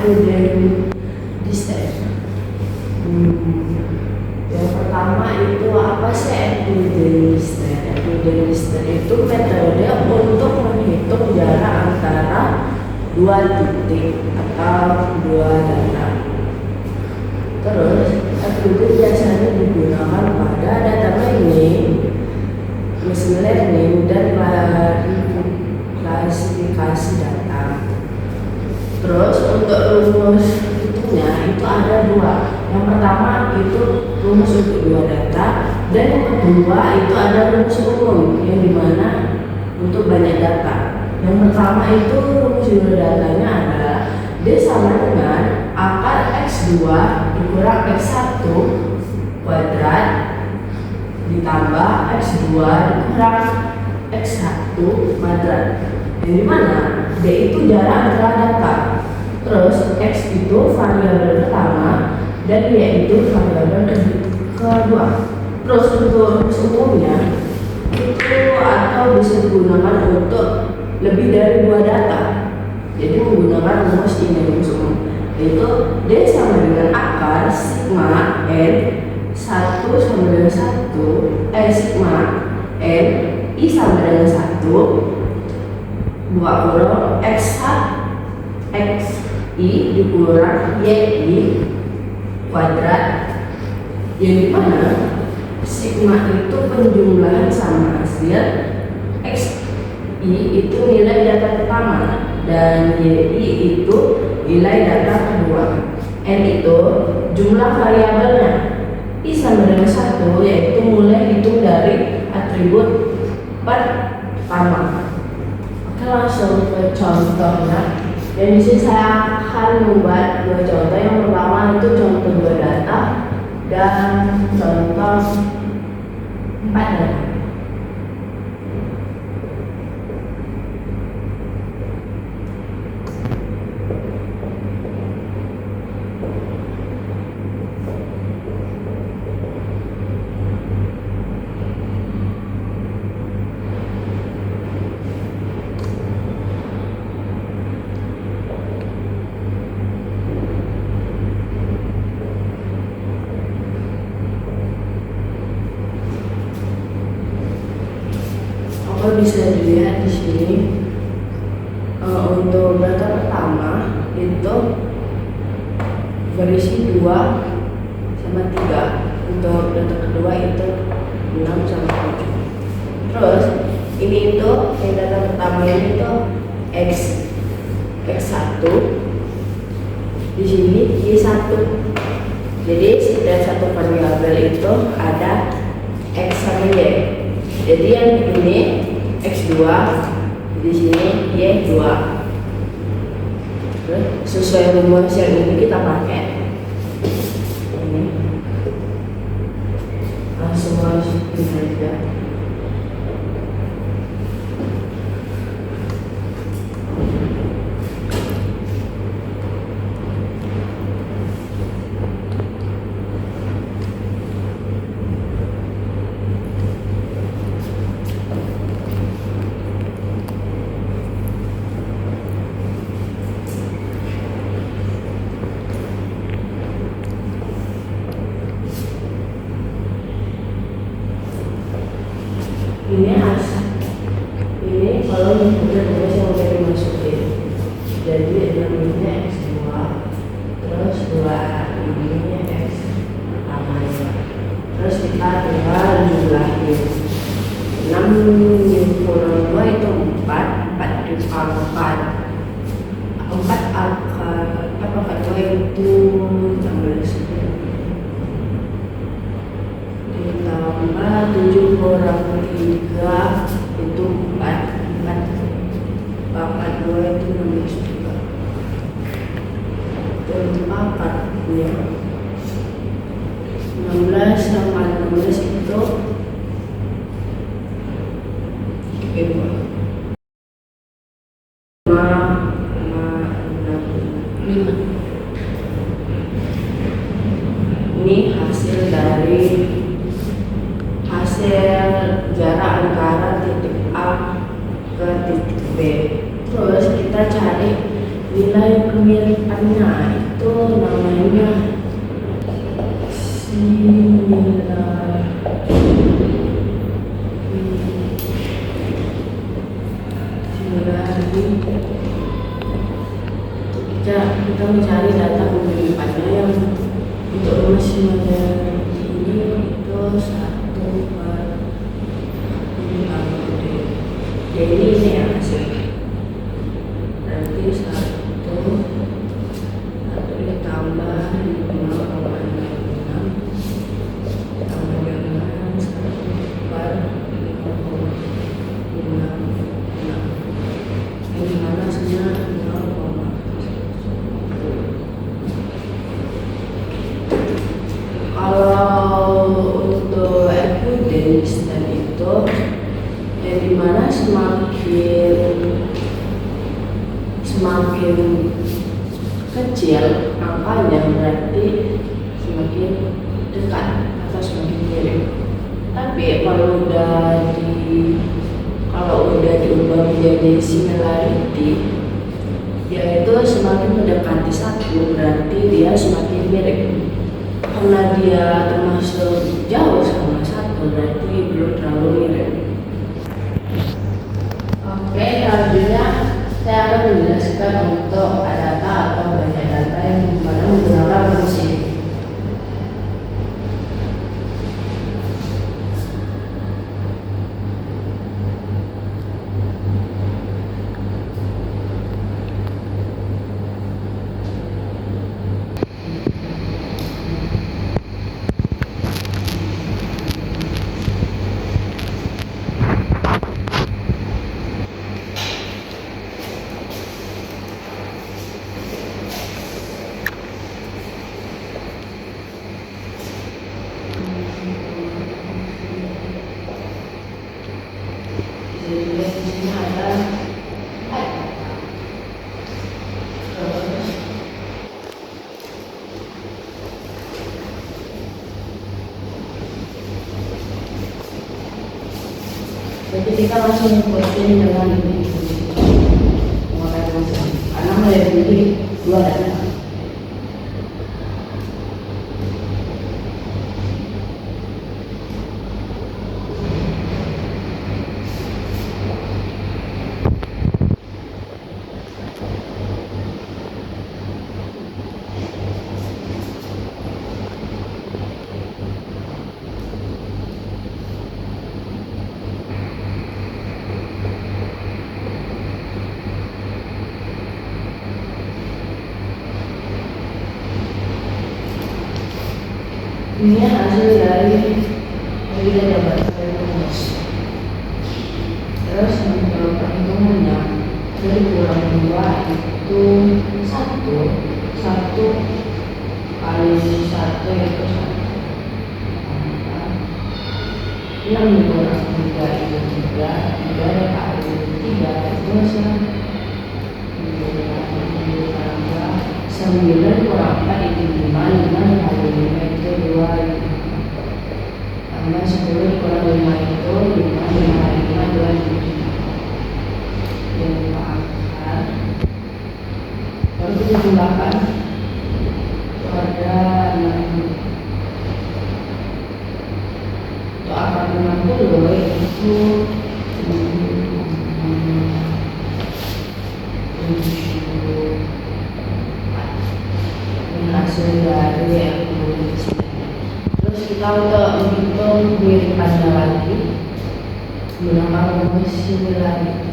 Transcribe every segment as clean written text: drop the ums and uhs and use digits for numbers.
equidistant. Yang pertama itu apa sih equidistant? Equidistant itu metode untuk menghitung jarak antara dua titik atau dua data. Terus equidistant biasanya digunakan pada data mining, machine learning, dan klasifikasi data. Terus untuk rumus hitungnya itu ada dua. Yang pertama itu rumus untuk dua data, dan yang kedua itu ada rumus umum yang dimana untuk banyak data. Yang pertama itu rumus dua datanya adalah D sama dengan akar X2 dikurang X1 kuadrat ditambah X2 dikurang X1 kuadrat. Yang dimana D itu jarak antara data, terus X itu variabel pertama, dan Y itu variabel kedua. Terus untuk rumus umumnya itu atau bisa digunakan untuk lebih dari dua data. Jadi menggunakan rumus ini, rumus umum, yaitu D sama dengan akar sigma N 1 sama dengan 1 sigma N I sama dengan 1 buka kurung X I dikurang YI kuadrat, yang dimana sigma itu penjumlahan sama hasil, X I itu nilai data pertama, dan YI itu nilai data kedua, N itu jumlah variabelnya, I sama dengan 1 yaitu mulai hitung dari atribut pertama. Oke, langsung ke contohnya. Dan di sini saya akan membuat dua contoh. Yang pertama itu contoh dua data dan contoh 4 data. Bisa dilihat di sini untuk data pertama itu berisi 2 sama 3, untuk data kedua itu 6 sama 7. Terus ini itu yang data pertama ini itu X1, di sini Y1. Jadi setiap satu variabel itu ada X sama Y. Jadi yang ini X2, di sini Y2. Sesuai rumus yang ini kita pakai. Ini langsung masukin aja. Ini kalau udah rumus yang udah dimasukin, jadi namanya X2, terus 2 ini X pertamanya, terus kita tinggal jumlahin. 6 kurang 2 itu 4 dipangkat 4 akar 2 itu tambah 10 ditambah 7 kurang 3 itu 4 pangkat 2 itu 16 juga, dan 4 ya 16 sama 16 itu 5. Ini hasil dari jarak antara titik A ke titik B. Terus kita cari nilai kemiripannya itu namanya similar. Kita mencari data kemiripannya yang untuk rumah similarity ini itu 1/D. Jadi ini yang hasil. Berarti 1 ditambah 5,66 tambah dengan 1/5,66. Ini mana hasilnya 0, kalau untuk evidence dan itu ya dimana semakin kecil angkanya berarti semakin dekat atau semakin mirip. Tapi kalau udah diubah menjadi similarity, yaitu semakin mendekati 1 berarti dia semakin mirip. Karena dia termasuk jauh sama 1 berarti belum terlalu mirip. Oke, selanjutnya saya akan menjelaskan untuk data atau banyak data yang dimana menggunakan rumus ini. Jadi kita langsung ikutin dengan ini karena melebihi 2 data. Ini hasil dari kita dapat rumus. Terus untuk perhitungannya dari kurang 2 itu 1 kali 1 itu 1. Yang kurang 3 itu 3 kali 3 itu 9 kurang 4 itu 5 kali 5 itu 2 tambah 10 kurang 5 itu 5 kali 5 2 yang kita angkat baru kita jumlahkan itu ada 6 untuk akar 60 itu 7 hasil dari yang terus kita untuk menghitung kemiripannya lagi menggunakan rumus similarity.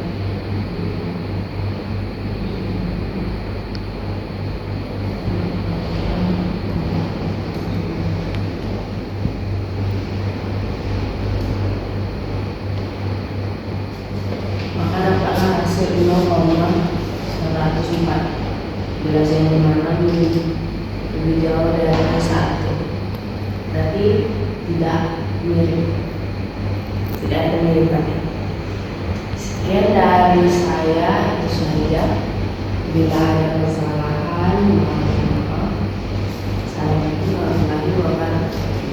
Maka dapatlah hasil 0,104. Jelas yang dimana lebih jauh dari 1 berarti tidak mirip, tidak ada miripannya. Sekian dari saya, itu saja. Bila ada kesalahan, mohon maaf. Assalamualaikum warahmatullahi wabarakatuh.